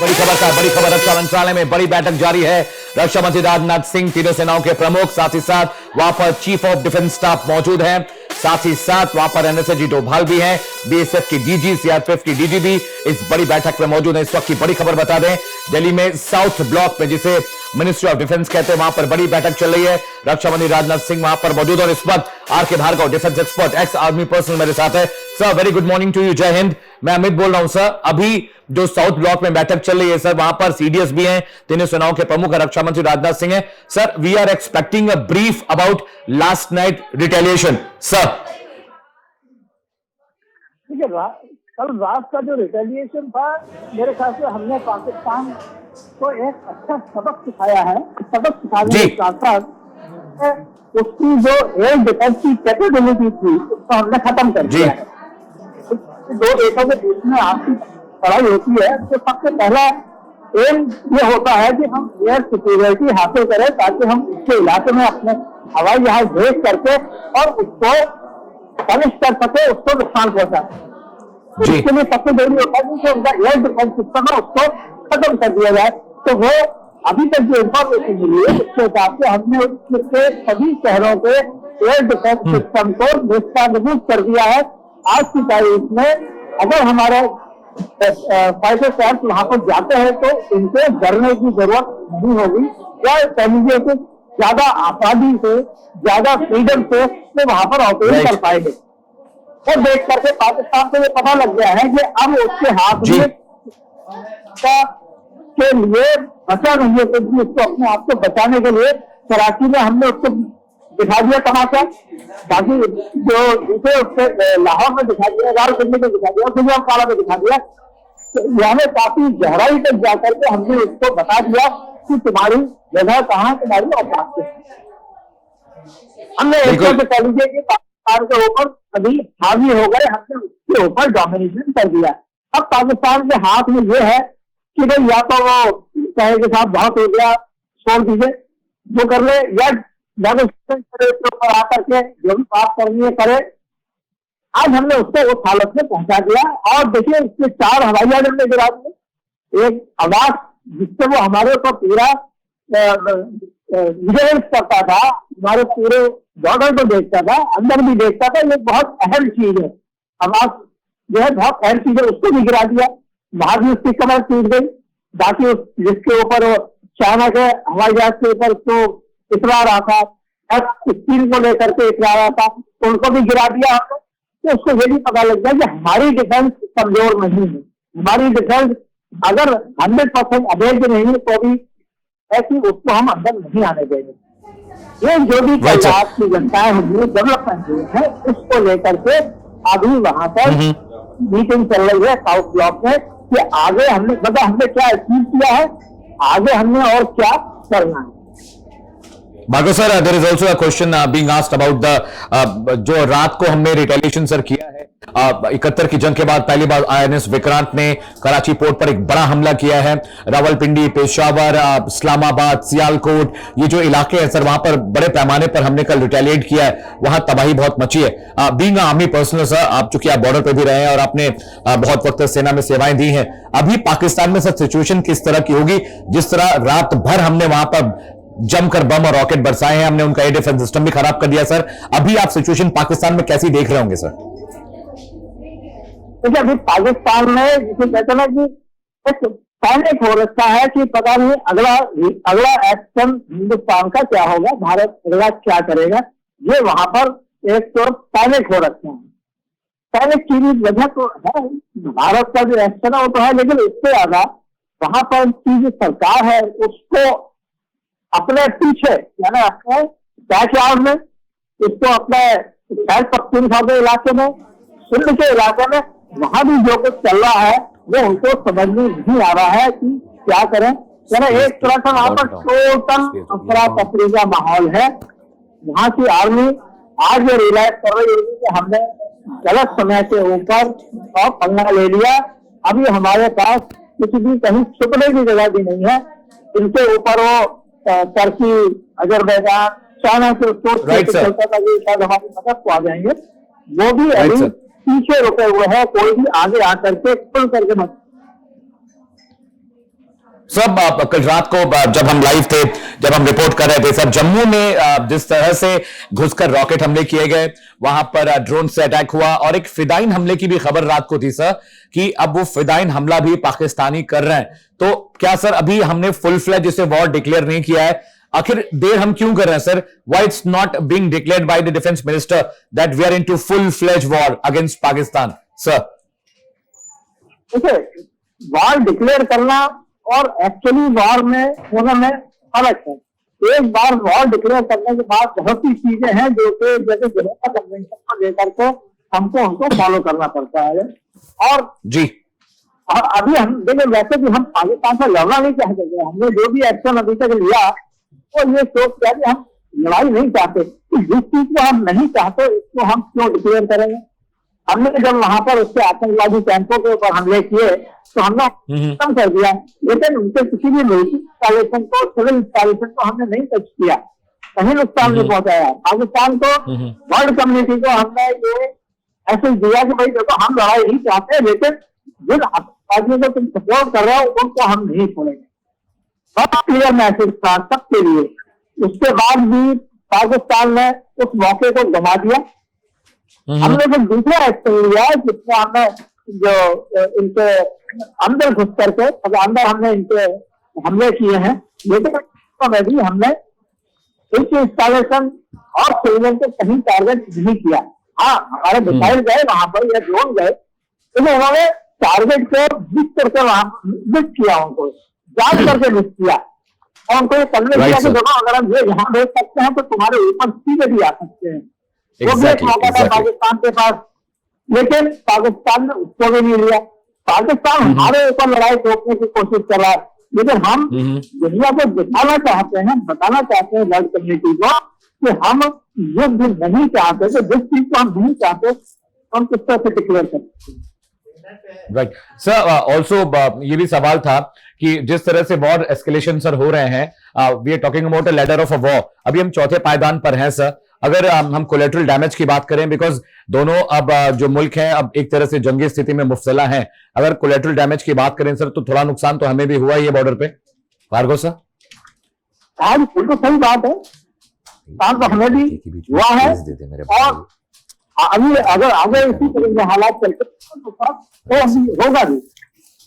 बड़ी खबर रक्षा मंत्रालय में बड़ी बैठक जारी है। रक्षा मंत्री राजनाथ सिंह, तीनों सेनाओं के प्रमुख, साथ ही साथ वहां पर चीफ ऑफ डिफेंस स्टाफ मौजूद हैं। साथ ही साथ वहां पर एनएसजी डोभाल भी हैं, बीएसएफ की डीजी, सीआरपीएफ की डीजी भी इस बड़ी बैठक में मौजूद है। इस वक्त की बड़ी खबर बता दें, दिल्ली में साउथ ब्लॉक में, जिसे मिनिस्ट्री ऑफ डिफेंस कहते हैं, वहां पर बड़ी बैठक चल रही है। रक्षा मंत्री राजनाथ सिंह वहां पर मौजूद और इस वक्त R K. Bhargav, defence expert, ex army person मेरे साथ है। Sir, very good morning to you, जय हिंद। मैं अमित बोल रहा हूं सर। अभी जो साउथ ब्लॉक में बैठक चल रही है सर, वहां पर सीडीएस भी हैं, तीनों सेनाओं के प्रमुख रक्षा मंत्री राजनाथ सिंह हैं। Sir, we are expecting a brief about last night retaliation. Sir, ठीक है, कल रात का जो रिटेलिएशन था, मेरे ख्याल से हमने पाकिस्तान को एक अच्छा सबक सिखाया है। सबक सिखाने के साथ साथ उसकी जो एयर डिफेंस की कैपेबिलिटी थी, उसको हमने खत्म कर दिया है। दो देशों के बीच में आपसी लड़ाई होती है तो सबसे पहला एम ये होता है कि हम एयर सिक्योरिटी हासिल करें, ताकि हम उसके इलाके में अपने हवाई जहाज भेज करके और उसको पनिश कर सके, उसको नुकसान पहुंचा। तो इसके लिए सबसे जरूरी होता है कि उनका एयर डिफेंस सिस्टम है, उसको खत्म कर दिया जाए। तो वो अभी तक जो इंफॉर्मेशन मिली है, उसके हिसाब से हमने उसके सभी शहरों के एयर डिफेंस सिस्टम को निष्पादित कर दिया है। आज की तारीख में अगर हमारे फाइटर क्राफ्ट वहां पर जाते हैं तो इनको डरने की जरूरत नहीं होगी, या समझिए कि ज्यादा आजादी से, ज्यादा फ्रीडम से वो वहां पर ऑपरेट कर पाएंगे। और देख करके पाकिस्तान को ये पता लग गया है कि अब उसके हाथ में के लिए बचा नहीं है, क्योंकि उसको अपने आप को बचाने के लिए कराची में हमने उसको दिखा दिया तमाशा, बाकी जो दूसरे उससे लाहौर में दिखा दिया, रावलपिंडी में दिखा दिया, गुजरातवाला में दिखा दिया। तो यानी काफी गहराई तक जाकर के हमने उसको बता दिया कि तुम्हारी जगह कहाँ, तुम्हारी औकात है। हमने एक तरह से कह लीजिए कि पाकिस्तान के ऊपर कभी हावी हो गए, हमने उसके ऊपर डोमिनेशन कर दिया। अब पाकिस्तान के हाथ में ये है कि भाई या तो वो कहे के साथ बहुत हो गया, छोड़ दीजिए, जो कर ले, या ऊपर आकर के जो भी बात करनी है करे। आज हमने उसको उस हालत में पहुंचा दिया। और देखिए, इसके 4 हवाई अड्डे में गिरा दिए, एक आवाज जिससे वो हमारे ऊपर पूरा विजिलेंस करता था, हमारे पूरे बॉर्डर को देखता था, अंदर भी देखता था। ये बहुत अहम चीज है, आवाज जो है बहुत अहम चीज है, उसको भी गिरा दिया। बाहर भी उसकी कमर टूट गई। बाकी जिसके ऊपर चाइना के हवाई जहाज के ऊपर उसको इतरा रहा था, स्टील को लेकर के इतरा रहा था, उनको भी गिरा दिया हमने। तो उसको ये भी पता लग गया कि हमारी डिफेंस कमजोर नहीं है। हमारी डिफेंस अगर 100% अवैध नहीं है तो भी ऐसी उसको हम अंदर नहीं आने देंगे। ये जो भी पंजाब की जनताएं हुई, डेवलपमेंट हुई है, उसको लेकर के अभी वहां पर मीटिंग चल रही है साउथ ब्लॉक में कि आगे हमने क्या अचीव किया है, आगे हमने और क्या करना है। Bhargav sir, there is also a question being asked about the जो रात को हमने रिटेलिएशन सर किया है 71 की जंग के बाद पहली बार आईएनएस विक्रांत ने कराची पोर्ट पर एक बड़ा हमला किया है। रावलपिंडी, पेशावर, इस्लामाबाद, सियालकोट, ये जो इलाके हैं सर, वहां पर बड़े पैमाने पर हमने कल रिटेलिएट किया है। वहां तबाही बहुत मची है। बीइंग आर्मी पर्सनल सर, आप चूंकि आप बॉर्डर पे भी रहे हैं और आपने बहुत वक्त सेना में सेवाएं दी हैं, अभी पाकिस्तान में सर सिचुएशन किस तरह की होगी? जिस तरह रात भर हमने वहां पर जमकर बम और रॉकेट बरसाए हैं, हमने उनका एयर डिफेंस सिस्टम भी खराब कर दिया सर। अभी आप सिचुएशन पाकिस्तान में कैसी देख रहे होंगे सर? देखिए, अभी पाकिस्तान में जिसे कहते हैं ना कि एक पैनिक हो रखा है कि पता नहीं अगला एक्शन हिंदुस्तान का क्या होगा, भारत अगला क्या करेगा। ये वहां पर एक तो पैनिक हो रखा है। पैनिक की वजह तो है, भारत का जो एक्शन है वो तो है, लेकिन इससे ज्यादा वहां पर की जो सरकार है उसको अपने पीछे, यानी अपने बैकयार्ड में, इसको अपने खैर पख्तूनख्वा के इलाके में, सिंध के इलाके में, वहां भी जो कुछ चल रहा है वो उनको समझ में नहीं आ रहा है कि क्या करें। यानी एक तरह से वहां पर टोटल अफरा तफरी का माहौल है। वहां की आर्मी आज ये रियलाइज कर रही होगी कि हमने गलत समय के ऊपर पंगा ले लिया। अभी हमारे पास कुछ भी कहीं छुपने की जगह भी नहीं है। इनके ऊपर वो टर्की, अजरबैजान, चाइना से चलता था कि शायद हमारी मदद को आ जाएंगे, वो भी अभी पीछे रुके हुए हैं। कोई भी आगे आकर के खुल करके मत सब कल रात को जब हम लाइव थे, जब हम रिपोर्ट कर रहे थे सर, जम्मू में जिस तरह से घुसकर रॉकेट हमले किए गए, वहां पर ड्रोन से अटैक हुआ और एक फिदाइन हमले की भी खबर रात को थी सर कि अब वो फिदाइन हमला भी पाकिस्तानी कर रहे हैं। तो क्या सर अभी हमने फुल फ्लैज इसे वॉर डिक्लेयर नहीं किया है? आखिर देर हम क्यों कर रहे हैं sir? Why it's not being declared by the defence minister that we are into full fledged war against Pakistan sir? देखिए, वॉर डिक्लेयर करना और एक्चुअली वॉर में होने में फर्क है। एक बार वॉर डिक्लेयर करने के बाद बहुत सी चीजें हैं जो कि जैसे जेनेवा कन्वेंशन को लेकर के हमको उनको फॉलो करना पड़ता है। और जी, और अभी हम देखिए, वैसे भी हम पाकिस्तान से लड़ना नहीं चाहते थे। हमने जो भी एक्शन अभी तक लिया वो ये सोच किया कि हम लड़ाई नहीं चाहते, तो जिस चीज को हम नहीं चाहते उसको हम क्यों डिक्लेयर करेंगे। हमने जब वहां पर उसके आतंकवादी कैंपों के ऊपर हमले किए तो हमने खत्म कर दिया, लेकिन उनके किसी भी मिलिट्री इंस्टॉलेशन को, सिविल इंस्टॉलेशन को हमने नहीं टच किया, कहीं नुकसान नहीं पहुंचाया। पाकिस्तान को, वर्ल्ड कम्युनिटी को हमने ये मैसेज दिया कि भाई देखो, हम लड़ाई नहीं चाहते, लेकिन जिन आतंकवादियों को तुम सपोर्ट कर रहे हो उनको हम नहीं छोड़ेंगे। बहुत क्लियर मैसेज था सबके लिए। उसके बाद भी पाकिस्तान ने उस मौके को गंवा दिया। हमने जो दूसरा एक्शन लिया जिसमें हमने जो इनके अंदर घुस करके अंदर हमने इनके हमले किए हैं, लेकिन में भी हमने इनके इंस्टॉलेशन और सिविलियन को कहीं टारगेट नहीं किया। हाँ, हमारे मिसाइल गए वहां पर या ड्रोन गए, लेकिन उन्होंने टारगेट को मिस करके वहां मिस किया, उनको जांच करके मिस किया और उनको ये करने दिया कि देखो, अगर हम ये यहाँ भेज सकते हैं तो तुम्हारे ऊपर सीधे भी आ सकते हैं। वो भी एक मौका था पाकिस्तान के पास, लेकिन पाकिस्तान ने उसको भी नहीं लिया। पाकिस्तान हमारे ऊपर लड़ाई रोकने की कोशिश कर रहा है, लेकिन हम दुनिया को दिखाना चाहते हैं, बताना चाहते हैं वर्ल्ड कम्युनिटी को कि हम युद्ध नहीं चाहते, तो जिस चीज को हम नहीं चाहते हम किस तरह से डिक्लेयर करते हैं। राइट सर, ऑल्सो ये भी सवाल था कि जिस तरह से वॉर एस्केलेशन सर हो रहे हैं, we are talking about a ladder of a war. अभी हम चौथे पायदान पर हैं सर। अगर हम कोलेटरल डैमेज की बात करें, बिकॉज दोनों अब जो मुल्क हैं अब एक तरह से जंगी स्थिति में मुब्तला हैं, अगर कोलेटरल डैमेज की बात करें सर तो थोड़ा नुकसान तो हमें भी हुआ ही है बॉर्डर पे। भार्गव सर, आज बिल्कुल सही बात है, नुकसान तो हमें भी हुआ है और अभी अगर आगे इसी तरह के हालात चलते तो होगा भी।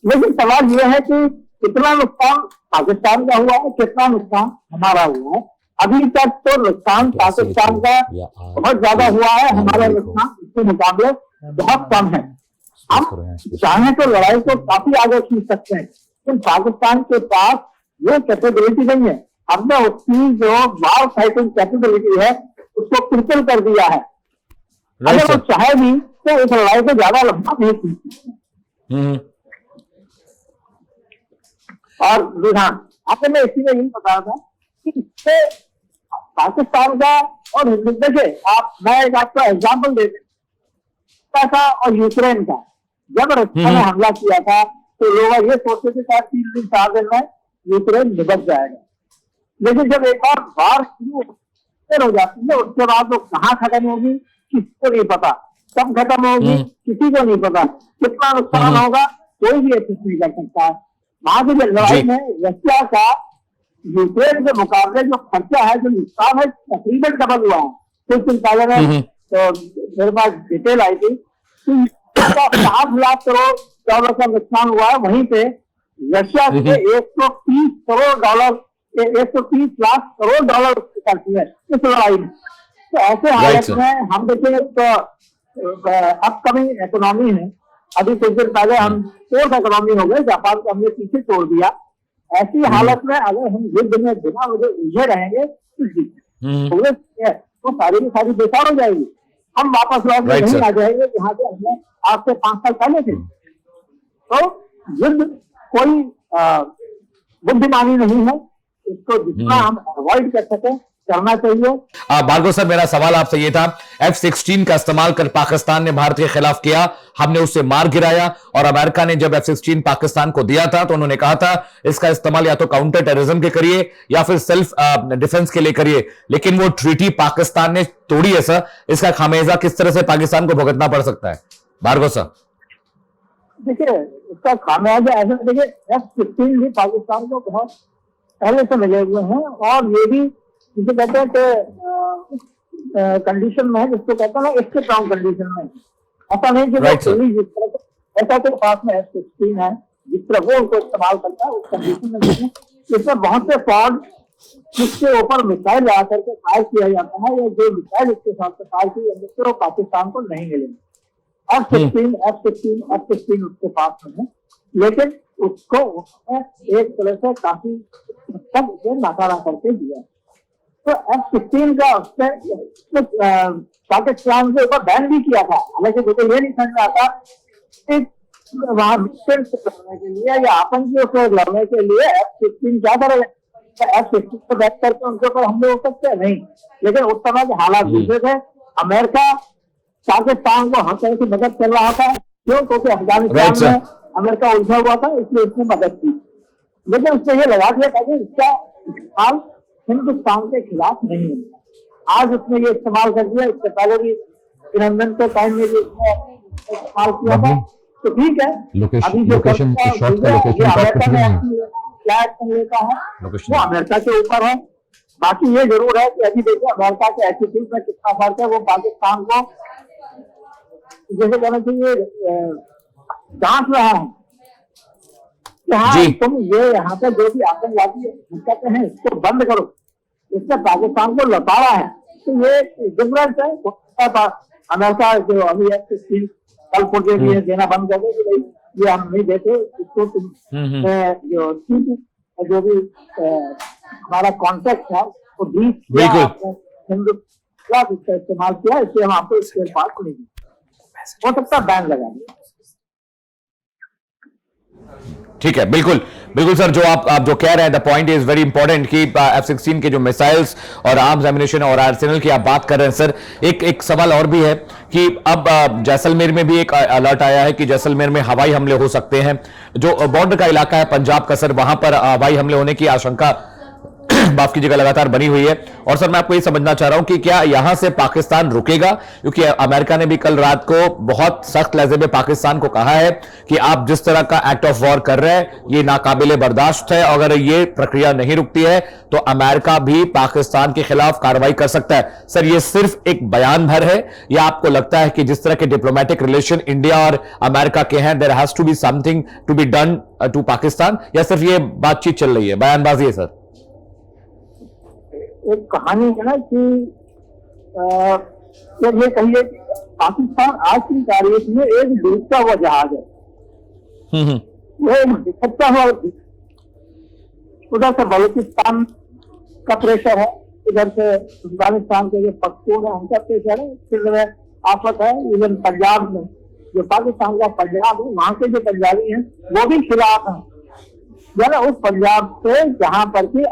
लेकिन सवाल यह है कि कितना नुकसान पाकिस्तान का हुआ है, कितना नुकसान हमारा हुआ है। अभी तक तो नुकसान पाकिस्तान का बहुत ज्यादा हुआ है, हमारा नुकसान इसके मुकाबले बहुत कम है। हम चाहे तो लड़ाई को काफी आगे खींच सकते हैं, लेकिन पाकिस्तान के पास वो कैपेबिलिटी नहीं है। हमने उसकी जो वार फाइटिंग कैपेबिलिटी है उसको क्रिटिकल कर दिया है। अगर वो चाहे भी तो इस लड़ाई को ज्यादा लंबा नहीं खींच सकते। और रुझान आपने, मैं इसी में यही बता रहा था कि इससे पाकिस्तान का और देखिए मैं एक आपका एग्जाम्पल देता था और यूक्रेन का, जब रशिया ने हमला किया था तो लोग ये सोचते थे शायद 3 दिन 4 दिन में यूक्रेन निपट जाएगा, लेकिन जब एक बार वार शुरू हो जाती है उसके बाद वो कहाँ खत्म होगी किसी को नहीं पता, कब खत्म होगी किसी को नहीं पता, कितना नुकसान होगा कोई भी एसेस नहीं कर सकता है। वहां की लड़ाई में रशिया का यूक्रेन के मुकाबले जो खर्चा है, जो नुकसान है, तकरीबन डबल हुआ है। कुछ दिन पहले में तो मेरे पास डिटेल आई थी कि 5 लाख करोड़ डॉलर का नुकसान हुआ है, वहीं पे रशिया से 130 करोड़ डॉलर 130 लाख करोड़ डॉलर खर्च है इस लड़ाई में। तो ऐसे हालत में हम देखिए तो अपकमिंग इकोनॉमी है, अभी कुछ दिन पहले हम फोर्थ इकोनॉमी हो गए, जापान को हमने पीछे छोड़ दिया। ऐसी हालत में अगर हम युद्ध में बिना मुझे उलझे रहेंगे तो सारी की सारी बेकार हो जाएगी, हम वापस लौट के नहीं आ जाएंगे जहाँ से हमने आज से 5 साल पहले थे। तो युद्ध कोई बुद्धिमानी नहीं है, इसको जितना हम अवॉइड कर सकें करना चाहिए। भार्गव सर, मेरा सवाल आपसे ये था, F-16 का इस्तेमाल कर पाकिस्तान ने भारत के खिलाफ किया, हमने उसे मार गिराया, और अमेरिका ने जब F-16 पाकिस्तान को दिया था तो उन्होंने कहा था इसका इस्तेमाल या तो काउंटर टेररिज्म के करिए या फिर सेल्फ डिफेंस के लिए करिए, लेकिन वो ट्रीटी पाकिस्तान ने तोड़ी है सर। इसका खामियाजा किस तरह से पाकिस्तान को भुगतना पड़ सकता है भार्गव सर? देखिए इसका खामियाजा ऐसा, देखिए F-16 भी पाकिस्तान को बहुत पहले से मिले हुए हैं, और ये भी जिसे कहते हैं कि कंडीशन में है, जिसको कहते हैं ना इसके स्ट्रॉन्ग कंडीशन में। ऐसा नहीं कि Right, sir. जिस तरह से ऐसा तो पास में F-16 है, जिस तरह वो उनको इस्तेमाल करता है उस कंडीशन में देखें, इसमें बहुत से फ्रॉड जिसके ऊपर मिसाइल ला करके फायर किया जाता है, या जो मिसाइल इसके साथ से फायर की जाती है, वो पाकिस्तान को नहीं मिलेंगे। F-16 उसके पास में है, लेकिन उसको उसने एक तरह से काफी तक उसे नाकारा करके दिया। तो F-16 का उसने पाकिस्तान के ऊपर बैन भी किया था, हालांकि मुझे ये नहीं समझ में आता कि वहां मिशन से लड़ने के लिए या आतंकियों से लड़ने के लिए F-16 क्या करेगा। F-16 को बैन करके उनके ऊपर हमले हो सकते हैं नहीं, लेकिन उस समय के हालात दूसरे थे। अमेरिका पाकिस्तान को हर तरह की मदद कर रहा था, क्यों? क्योंकि अफगानिस्तान में अमेरिका उलझा हुआ था, इसलिए उसने मदद की। लेकिन उसने ये लगा दिया था कि इसका इस्तेमाल हिंदुस्तान के खिलाफ नहीं है। आज उसने ये इस्तेमाल कर दिया, इससे पहले भी अभिनंदन के टाइम में भी उसने इस्तेमाल किया था। तो ठीक है, अभी जो अमेरिका ने क्या एक्शन लेता है वो अमेरिका के ऊपर है। बाकी ये जरूर है कि अभी देखिए अमेरिका के एटीट्यूड में कितना फर्क है। वो पाकिस्तान को जैसे कहना चाहिए जांच रहा है कि हाँ तुम ये यहाँ पे जो भी आतंकवादी हरकतें हैं इसको बंद करो, इसने पाकिस्तान को लताड़ा है। तो ये डिफरेंस है। अमेरिका जो अभी कल पुर्जे लिए देना बंद कर दे कि भाई ये हम नहीं देते, इसको तुम जो भी हमारा कॉन्ट्रैक्ट है वो 20 हिंदुस्तान इसका इस्तेमाल किया, इसलिए हम आपको इसके पास नहीं हो सकता बैन लगा दिया। ठीक है, बिल्कुल बिल्कुल सर, जो आप जो कह रहे हैं the point is very important कि F-16 के जो मिसाइल्स और आर्म्स एम्युनिशन और आर्सेनल की आप बात कर रहे हैं सर। एक सवाल और भी है कि अब जैसलमेर में भी एक अलर्ट आया है कि जैसलमेर में हवाई हमले हो सकते हैं। जो बॉर्डर का इलाका है पंजाब का सर, वहां पर हवाई हमले होने की आशंका माफ कीजिएगा लगातार बनी हुई है। और सर मैं आपको ये समझना चाह रहा हूं कि क्या यहां से पाकिस्तान रुकेगा, क्योंकि अमेरिका ने भी कल रात को बहुत सख्त लहजे में पाकिस्तान को कहा है कि आप जिस तरह का एक्ट ऑफ वॉर कर रहे हैं ये नाकाबिले बर्दाश्त है, अगर ये प्रक्रिया नहीं रुकती है तो अमेरिका भी पाकिस्तान के खिलाफ कार्रवाई कर सकता है। सर ये सिर्फ एक बयान भर है या आपको लगता है कि जिस तरह के डिप्लोमेटिक रिलेशन इंडिया और अमेरिका के हैं there has to be something to be done to Pakistan, या सिर्फ ये बातचीत चल रही है, बयानबाजी है सर? एक कहानी है ना कि ये कहिए पाकिस्तान आज की तारीख में एक डूबता हुआ जहाज है। वो डूबता हुआ, उधर से बलूचिस्तान का प्रेशर है, इधर से अफगानिस्तान के जो पख्तून है उनका प्रेशर है, फिर आफत है इवन पंजाब में, जो पाकिस्तान का पंजाब है वहां के जो पंजाबी हैं वो भी खिलाफ है। उस पंजाब से जहां पर की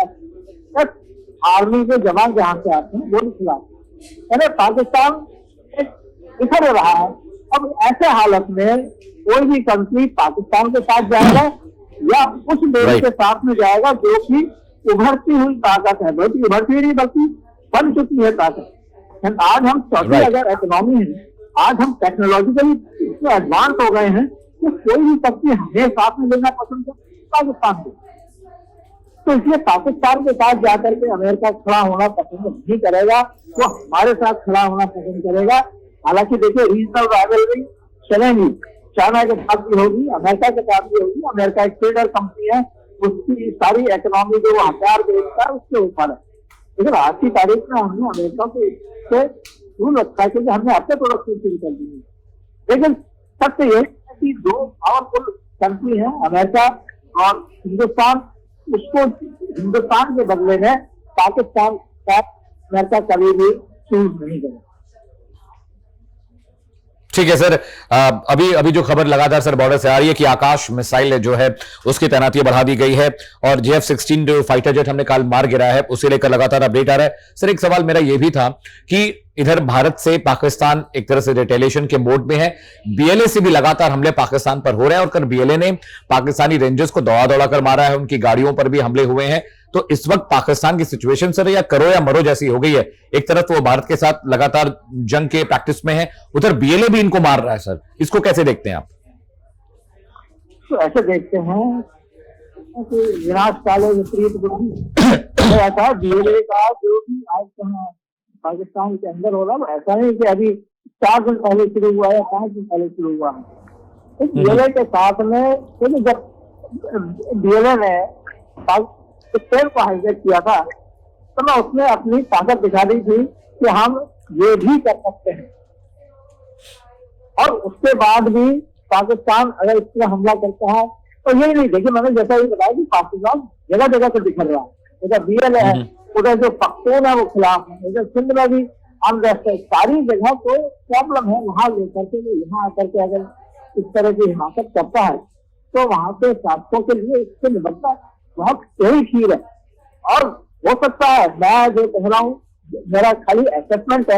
आर्मी के जवान जहां से आते हैं वो भी खिलाफ है। पाकिस्तान बिखर रहा है। अब ऐसे हालत में कोई भी कंट्री पाकिस्तान के साथ जाएगा या उस देश के साथ में जाएगा जो कि उभरती हुई ताकत है, बल्कि उभरती नहीं बल्कि बन चुकी है ताकत। आज हम चौथी अगर इकोनॉमी है, आज हम टेक्नोलॉजिकली इतने एडवांस हो गए हैं कि कोई भी कंट्री हमें साथ में लेना पसंद करती पाकिस्तान को। तो इसलिए पाकिस्तान के साथ जाकर के अमेरिका खड़ा होना पसंद नहीं करेगा, वो हमारे साथ खड़ा होना पसंद करेगा। हालांकि देखिए रीजनल राइवलरी चलेंगी, चाइना के साथ भी होगी, अमेरिका के साथ भी होगी। अमेरिका एक ट्रेडर कंपनी है, उसकी सारी इकोनॉमी जो वो हथियार बेचता है उसके ऊपर है। लेकिन आज की तारीख में हमने अमेरिका को इससे दूर रखा है क्योंकि हमने अपने प्रोडक्ट शुरू कर दी है। लेकिन सत्य ये है कि दो पावरफुल कंट्री है अमेरिका और हिंदुस्तान, उसको हिंदुस्तान के बदले में पाकिस्तान का अमेरिका कभी भी चूज नहीं करेगा। ठीक है सर, अभी जो खबर लगातार सर बॉर्डर से आ रही है कि आकाश मिसाइल जो है उसकी तैनाती बढ़ा दी गई है और JF-16 जो फाइटर जेट हमने कल मार गिराया है उसे लेकर लगातार अपडेट आ रहा है। सर एक सवाल मेरा यह भी था कि इधर भारत से पाकिस्तान एक तरह से रिटेलिएशन के मोड में है, BLA से भी लगातार हमले पाकिस्तान पर हो रहे हैं और कल BLA ने पाकिस्तानी रेंजर्स को दौड़ा कर मारा है, उनकी गाड़ियों पर भी हमले हुए हैं। तो इस वक्त पाकिस्तान की सिचुएशन सर या करो या मरो जैसी हो गई है। एक तरफ वो भारत के साथ लगातार जंग के प्रैक्टिस में है, उधर BLA भी इनको मार रहा है सर, इसको कैसे देखते हैं आप? तो ऐसे देखते हैं कि विनाश काले विपरीत बुद्धि। तो ऐसा है डीएलए का जो भी आज पाकिस्तान के अंदर हो रहा है, ऐसा नहीं कि अभी 4 दिन पहले शुरू हुआ या 5 दिन पहले शुरू हुआ है। डीएलए के साथ में क्योंकि जब डीएलए ने पाकिस्तान को हाईजैक किया था तो मैं उसने अपनी ताकत दिखा दी थी कि हम ये भी कर सकते हैं। और उसके बाद भी पाकिस्तान अगर इस पर हमला करता है तो यही नहीं, देखिए मैंने जैसा ही बताया कि पाकिस्तान जगह जगह से बिखर रहा है। इधर बीएलए है, उधर जो पख्तून है वो खिलाफ है, इधर सिंध में भी अनरेस्ट है, सारी जगह को प्रॉब्लम है। वहां लेकर के यहाँ आकर के अगर इस तरह की हिमाकत करता है तो वहां के शासकों के लिए इससे निपटना बहुत सही खीर है। और हो सकता है, मैं जो कह रहा हूँ मेरा खाली असेसमेंट है,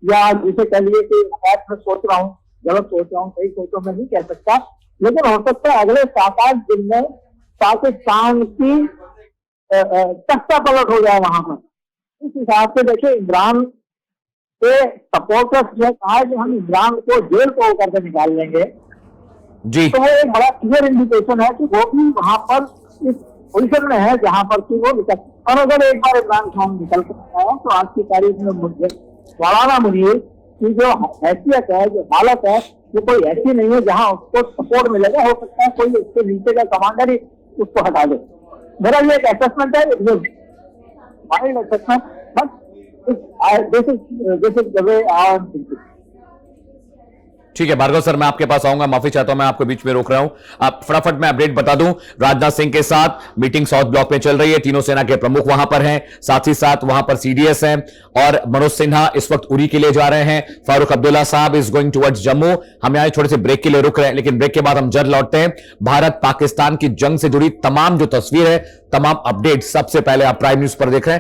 या जिसे कह लिए कि मैं सोच रहा हूँ, गलत सोच रहा हूँ, सही सोच रहा हूँ, मैं नहीं कह सकता, लेकिन हो सकता है अगले 7-8 दिन में पाकिस्तान की तख्ता पलट हो जाए वहां पर। इस हिसाब से देखिए, इमरान के सपोर्टर्स ने कहा कि हम इमरान को जेल को करके निकाल लेंगे जी। तो वो एक बड़ा क्लियर इंडिकेशन है कि वो भी वहां पर इस पोजिशन में है जहां पर कि वो निकल। और अगर एक बार इमरान खान निकल सकता है तो आज की तारीख में मुझे मौलाना मुनीर की जो हैसियत है, जो हालत है, वो कोई ऐसी नहीं है जहां उसको सपोर्ट मिलेगा। हो सकता है कोई उसके नीचे का कमांडर ही उसको हटा दे। मेरा ये एक असेसमेंट है, mind assessment, but this is the way I am thinking. ठीक है भार्गव सर, मैं आपके पास आऊंगा, माफी चाहता हूं मैं आपको बीच में रोक रहा हूं। आप फटाफट मैं अपडेट बता दूं, राजनाथ सिंह के साथ मीटिंग साउथ ब्लॉक में चल रही है, तीनों सेना के प्रमुख वहां पर हैं, साथ ही साथ वहां पर सीडीएस हैं और मनोज सिन्हा इस वक्त उरी के लिए जा रहे हैं। फारूक अब्दुल्ला साहब इज गोइंग टुवर्ड्स जम्मू। हम यहां छोटे से ब्रेक के लिए रुक रहे हैं, लेकिन ब्रेक के बाद हम जल्द लौटते हैं। भारत पाकिस्तान की जंग से जुड़ी तमाम जो तस्वीर है, तमाम अपडेट सबसे पहले आप प्राइम न्यूज पर देख रहे हैं।